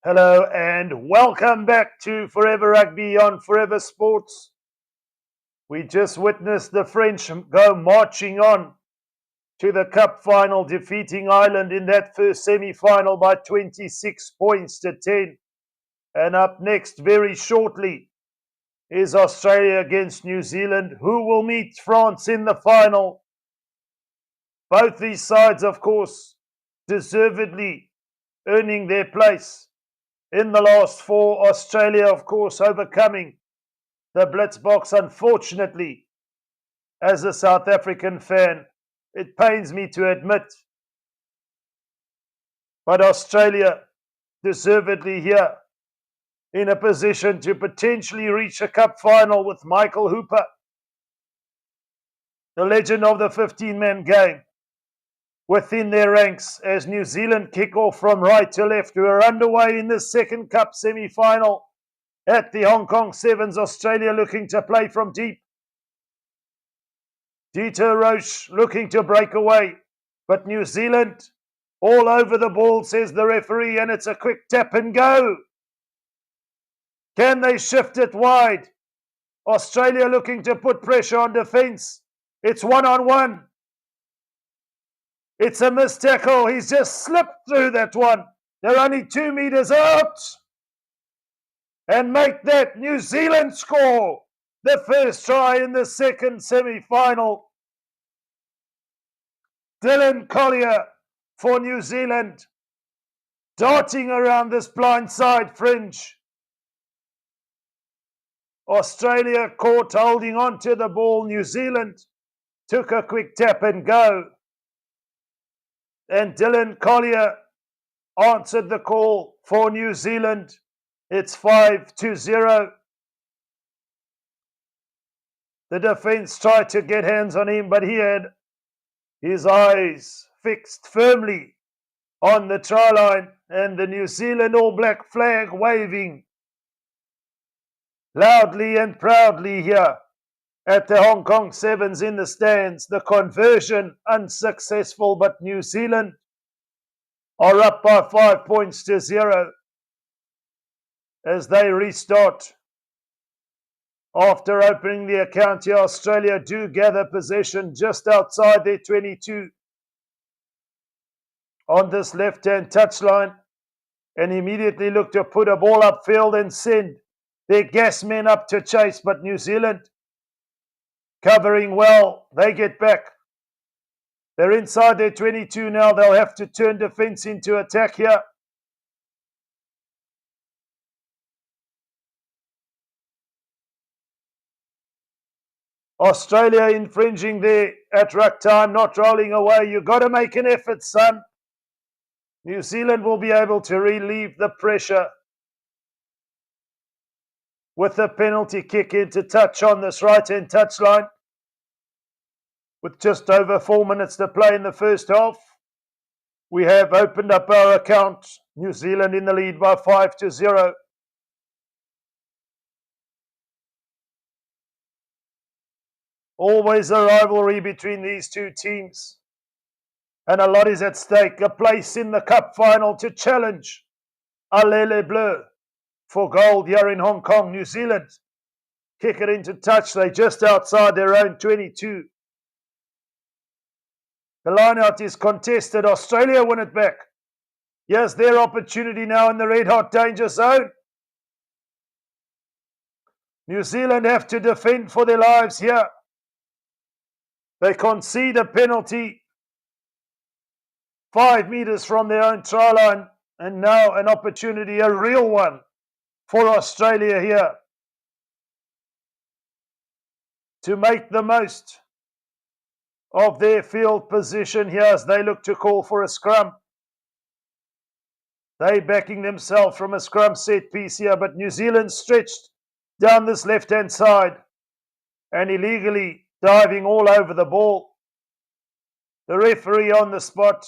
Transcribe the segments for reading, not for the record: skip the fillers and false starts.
Hello and welcome back to Forever Rugby on Forever Sports. We just witnessed the French go marching on to the Cup final, defeating Ireland in that first semi-final by 26 points to 10. And up next, very shortly, is Australia against New Zealand, who will meet France in the final. Both these sides, of course, deservedly earning their place in the last four. Australia, of course, overcoming the Blitzboks. Unfortunately, as a South African fan, it pains me to admit, but Australia deservedly here in a position to potentially reach a cup final with Michael Hooper, the legend of the 15-man game, within their ranks as New Zealand kick off from right to left. We are underway in the second cup semi-final at the Hong Kong Sevens. Australia looking to play from deep. Dieter Roche looking to break away, but New Zealand all over the ball, says the referee, and it's a quick tap and go. Can they shift it wide? Australia looking to put pressure on defence. It's one-on-one. It's a missed tackle. He's just slipped through that one. They're only 2 meters out. And make that New Zealand score the first try in the second semi-final. Dylan Collier for New Zealand, darting around this blindside fringe. Australia caught holding on to the ball. New Zealand took a quick tap and go. And Dylan Collier answered the call for New Zealand. It's 5-0. The defence tried to get hands on him, but he had his eyes fixed firmly on the try line, and the New Zealand All Black flag waving loudly and proudly here at the Hong Kong Sevens in the stands. The conversion unsuccessful, but New Zealand are up by 5 points to 0 as they restart. After opening the account here, Australia do gather possession just outside their 22 on this left-hand touchline and immediately look to put a ball upfield and send their gas men up to chase. But New Zealand covering well. They get back. They're inside their 22 now. They'll have to turn defence into attack here. Australia infringing there at ruck time, not rolling away. You've got to make an effort, son. New Zealand will be able to relieve the pressure with a penalty kick into touch on this right-hand touchline. With just over 4 minutes to play in the first half, we have opened up our account. New Zealand in the lead by 5-0. Always a rivalry between these two teams. And a lot is at stake. A place in the cup final to challenge Les Bleus for gold here in Hong Kong. New Zealand kick it into touch. They're just outside their own 22. The lineout is contested. Australia win it back. Here's their opportunity now in the red-hot danger zone. New Zealand have to defend for their lives here. They concede a penalty 5 meters from their own try line, and now an opportunity, a real one, for Australia here to make the most of their field position here as they look to call for a scrum. They backing themselves from a scrum set piece here, but New Zealand stretched down this left-hand side and illegally diving all over the ball. The referee on the spot.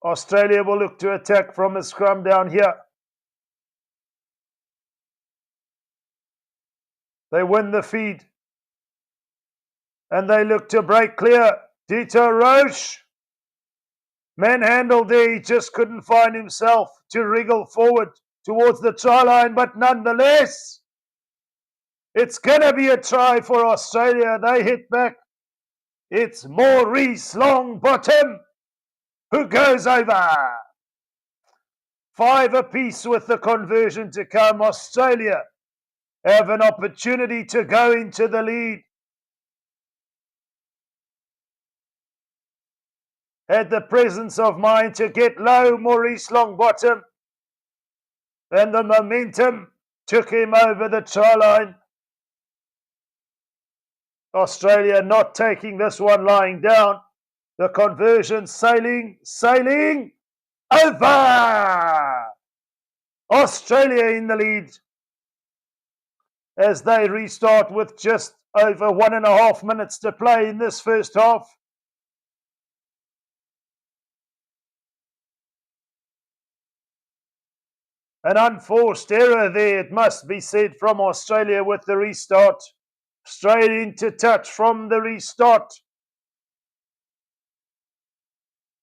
Australia will look to attack from a scrum down here. They win the feed. And they look to break clear. Dieter Roche Manhandled there, he just couldn't find himself to wriggle forward towards the try line, but nonetheless, it's going to be a try for Australia. They hit back. It's Maurice Longbottom who goes over. 5 apiece with the conversion to come. Australia have an opportunity to go into the lead. Had the presence of mind to get low, Maurice Longbottom, and the momentum took him over the try line. Australia not taking this one lying down. The conversion sailing over. Australia in the lead as they restart with just over 1.5 minutes to play in this first half. An unforced error there, it must be said, from Australia with the restart. Straight into touch from the restart.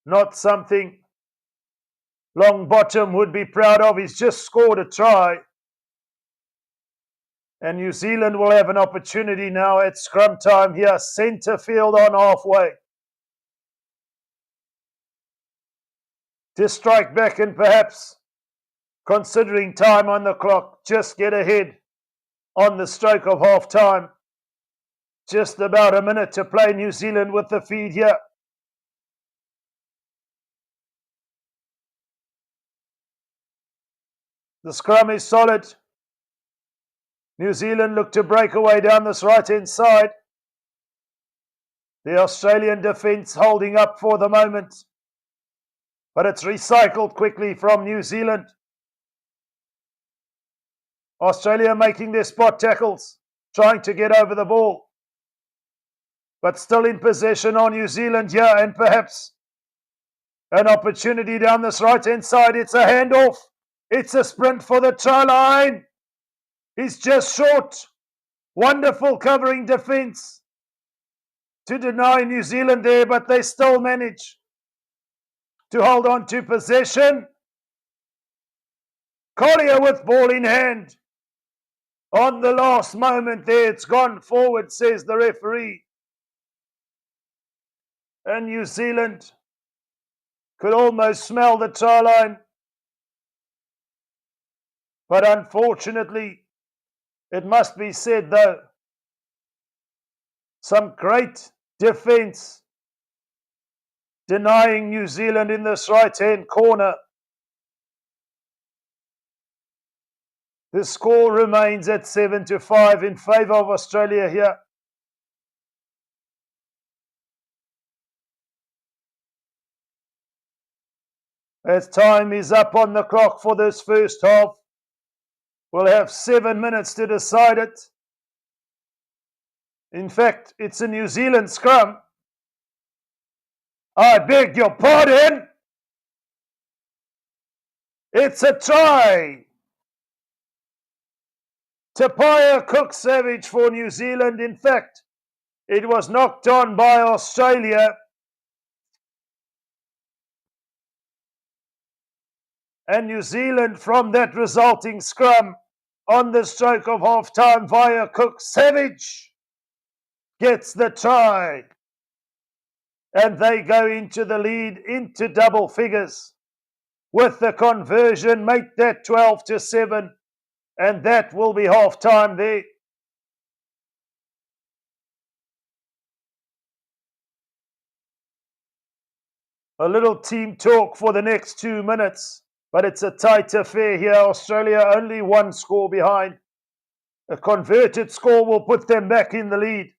Not something Longbottom would be proud of. He's just scored a try. And New Zealand will have an opportunity now at scrum time here. Centre field on halfway. To strike back and perhaps, considering time on the clock, just get ahead on the stroke of half time. Just about a minute to play. New Zealand with the feed here. The scrum is solid. New Zealand look to break away down this right-hand side. The Australian defence holding up for the moment. But it's recycled quickly from New Zealand. Australia making their spot tackles, trying to get over the ball. But still in possession on New Zealand here, and perhaps an opportunity down this right-hand side. It's a handoff. It's a sprint for the try line. He's just short. Wonderful covering defence to deny New Zealand there, but they still manage to hold on to possession. Collier with ball in hand. On the last moment there, it's gone forward, says the referee. And New Zealand could almost smell the try line. But unfortunately, it must be said though, some great defence denying New Zealand in this right-hand corner. The score remains at 7-5 in favour of Australia here. As time is up on the clock for this first half, we'll have 7 minutes to decide it. In fact, it's a New Zealand scrum. I beg your pardon. It's a try. Tapia Cook-Savage for New Zealand. In fact, it was knocked on by Australia. And New Zealand, from that resulting scrum on the stroke of half-time via Cook-Savage, gets the try. And they go into the lead, into double figures. With the conversion, make that 12-7. And that will be half-time there. A little team talk for the next 2 minutes. But it's a tight affair here. Australia only 1 score behind. A converted score will put them back in the lead.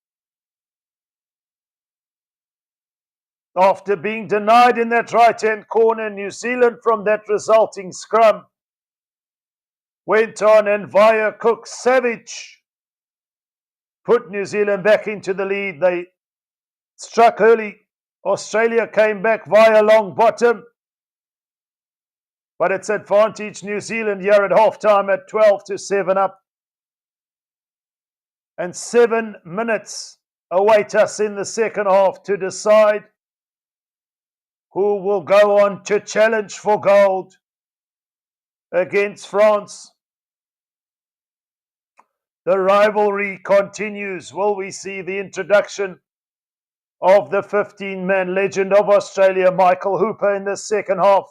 After being denied in that right-hand corner, New Zealand from that resulting scrum went on and via Cook-Savage put New Zealand back into the lead. They struck early. Australia came back via Longbottom. But it's advantage New Zealand here at half-time at 12-7 up. And 7 minutes await us in the second half to decide who will go on to challenge for gold against France. The rivalry continues. Will we see the introduction of the 15-man legend of Australia, Michael Hooper, in the second half?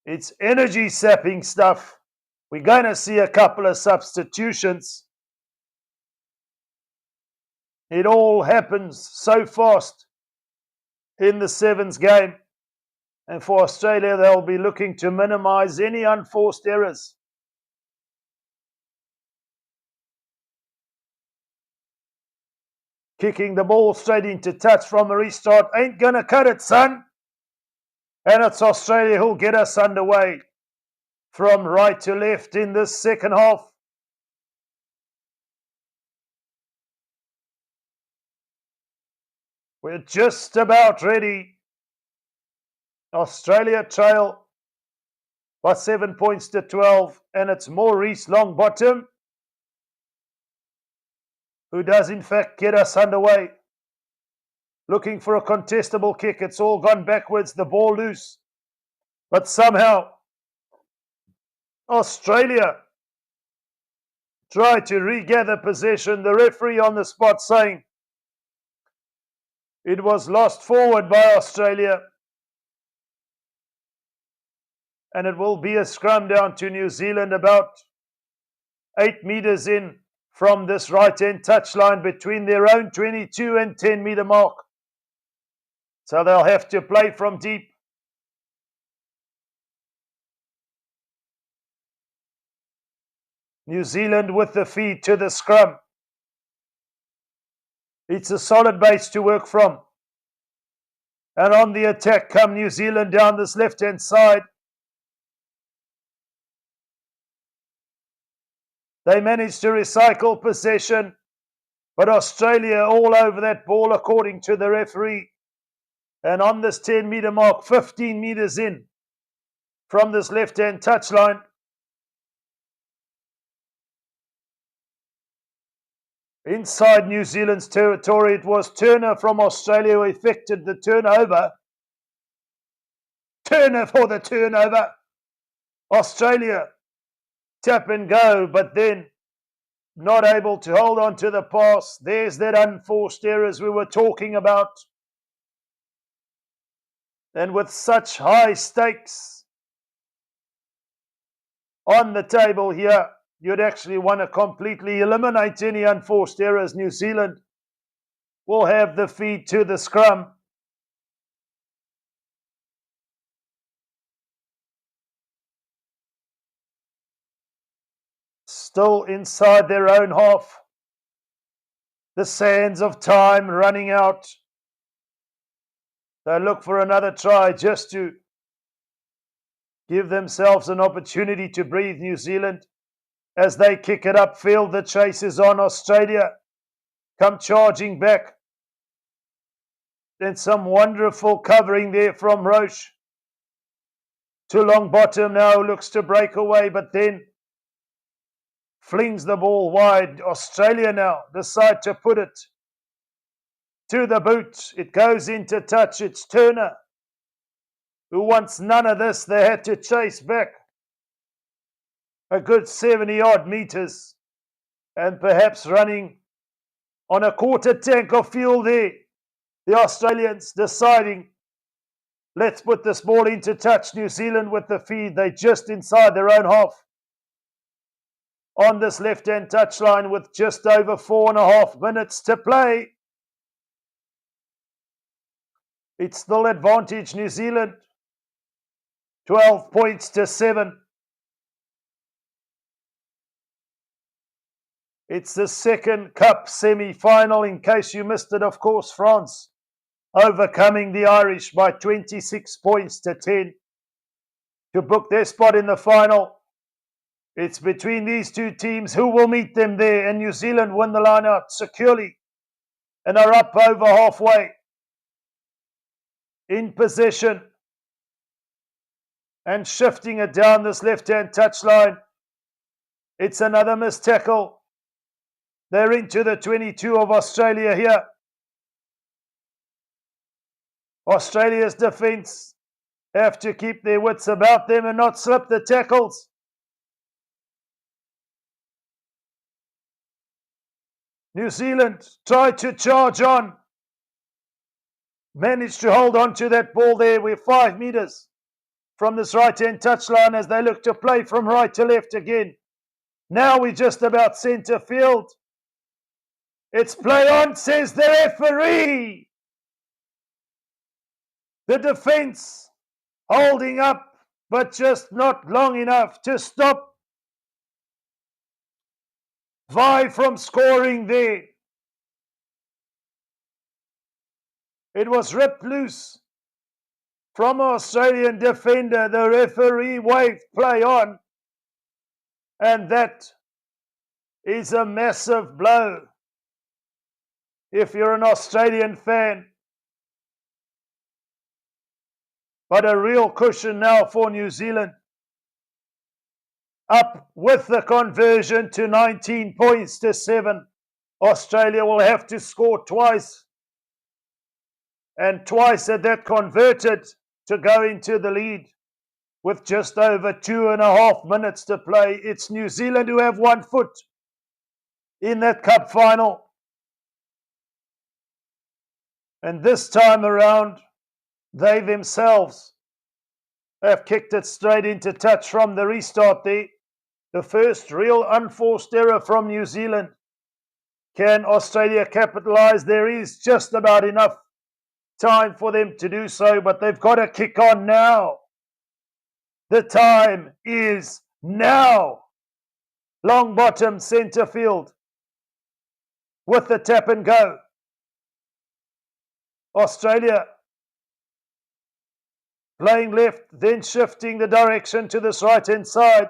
It's energy-sapping stuff. We're going to see a couple of substitutions. It all happens so fast in the Sevens game. And for Australia, they'll be looking to minimize any unforced errors. Kicking the ball straight into touch from a restart. Ain't going to cut it, son. And it's Australia who'll get us underway from right to left in this second half. We're just about ready. Australia trail by 7 points to 12, and it's Maurice Longbottom who does in fact get us underway. Looking for a contestable kick. It's all gone backwards, the ball loose. But somehow Australia try to regather possession. The referee on the spot saying it was lost forward by Australia. And it will be a scrum down to New Zealand about 8 meters in from this right-hand touchline between their own 22 and 10-meter mark. So they'll have to play from deep. New Zealand with the feed to the scrum. It's a solid base to work from. And on the attack come New Zealand down this left-hand side. They managed to recycle possession, but Australia all over that ball according to the referee. And on this 10-meter mark, 15 meters in from this left-hand touchline. Inside New Zealand's territory, it was Turner from Australia who effected the turnover. Turner for the turnover. Australia tap and go, but then not able to hold on to the pass. There's that unforced errors we were talking about. And with such high stakes on the table here, you'd actually want to completely eliminate any unforced errors. New Zealand will have the feed to the scrum. Still inside their own half. The sands of time running out. They look for another try just to give themselves an opportunity to breathe. New Zealand, as they kick it upfield, the chase is on. Australia come charging back. Then some wonderful covering there from Roche. To Longbottom now, looks to break away, but then flings the ball wide. Australia now decide to put it to the boot. It goes into touch. It's Turner who wants none of this. They had to chase back a good 70-odd meters and perhaps running on a quarter tank of fuel there. The Australians deciding, let's put this ball into touch. New Zealand with the feed. They just inside their own half. On this left-hand touchline with just over 4.5 minutes to play. It's still advantage New Zealand. 12 points to 7. It's the second Cup semi-final. In case you missed it, of course, France overcoming the Irish by 26 points to 10 to book their spot in the final. It's between these two teams. Who will meet them there? And New Zealand win the line out securely and are up over halfway. In possession and shifting it down this left-hand touchline. It's another missed tackle. They're into the 22 of Australia here. Australia's defence have to keep their wits about them and not slip the tackles. New Zealand tried to charge on. Managed to hold on to that ball there. We're 5 metres from this right-hand touchline as they look to play from right to left again. Now we're just about centre field. It's play on, says the referee. The defence holding up, but just not long enough to stop Vi from scoring there. It was ripped loose from an Australian defender. The referee waved play on, and that is a massive blow if you're an Australian fan. But a real cushion now for New Zealand. Up with the conversion to 19 points to 7. Australia will have to score twice. And twice at that converted to go into the lead with just over 2.5 minutes to play. It's New Zealand who have 1 foot in that cup final. And this time around, they themselves have kicked it straight into touch from the restart there. The first real unforced error from New Zealand. Can Australia capitalise? There is just about enough time for them to do so, but they've got to kick on now. The time is now. Long bottom centre field with the tap and go. Australia playing left, then shifting the direction to this right-hand side.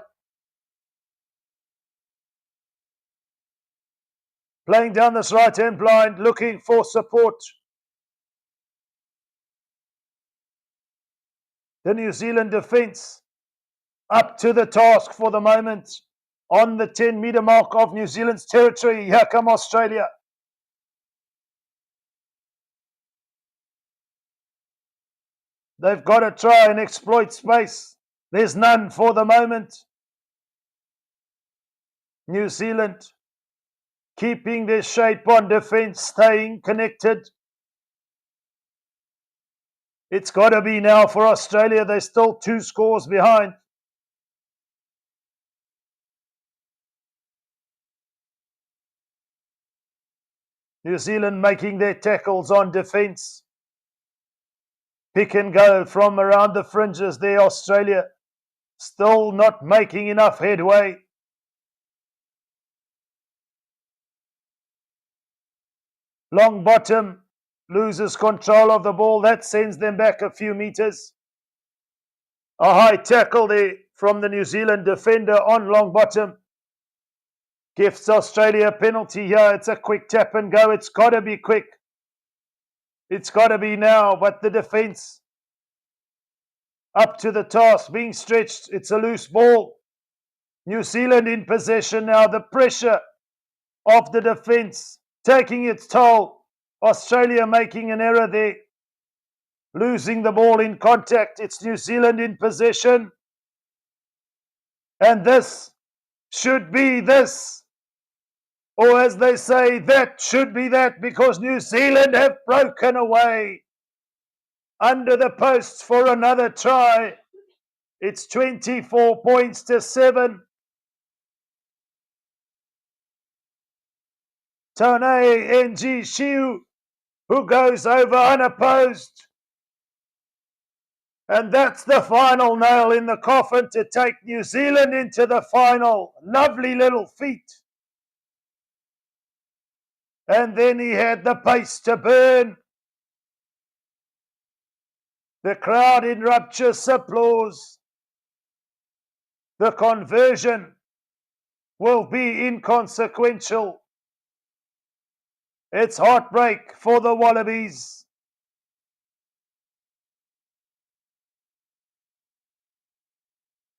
Playing down this right-hand blind, looking for support. The New Zealand defence up to the task for the moment. On the 10-metre mark of New Zealand's territory, here come Australia. They've got to try and exploit space. There's none for the moment. New Zealand keeping their shape on defence, staying connected. It's got to be now for Australia. They're still 2 scores behind. New Zealand making their tackles on defence. Pick and go from around the fringes there, Australia. Still not making enough headway. Long bottom loses control of the ball. That sends them back a few metres. A high tackle there from the New Zealand defender on long bottom. Gives Australia a penalty here. It's a quick tap and go. It's got to be quick. It's got to be now, but the defence up to the task, being stretched. It's a loose ball. New Zealand in possession now. The pressure of the defence taking its toll. Australia making an error there. Losing the ball in contact. It's New Zealand in possession. And this should be this. Or as they say, that should be that, because New Zealand have broken away under the posts for another try. It's 24 points to 7. Tone Ng Shiu, who goes over unopposed. And that's the final nail in the coffin to take New Zealand into the final. Lovely little feat. And then he had the pace to burn. The crowd in rapturous applause. The conversion will be inconsequential. It's heartbreak for the Wallabies.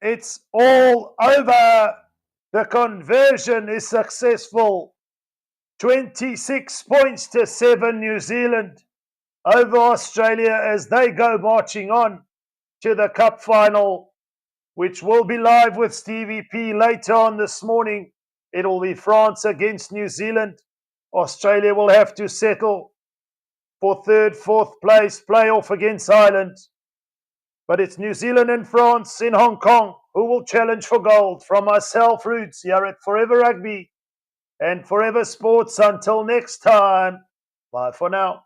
It's all over. The conversion is successful. 26 points to 7 New Zealand. over Australia as they go marching on to the Cup final, which will be live with Stevie P later on this morning. It'll be France against New Zealand. Australia will have to settle for third, fourth place, playoff against Ireland. But it's New Zealand and France in Hong Kong who will challenge for gold. From myself, Roots, here at Forever Rugby and Forever Sports. Until next time, bye for now.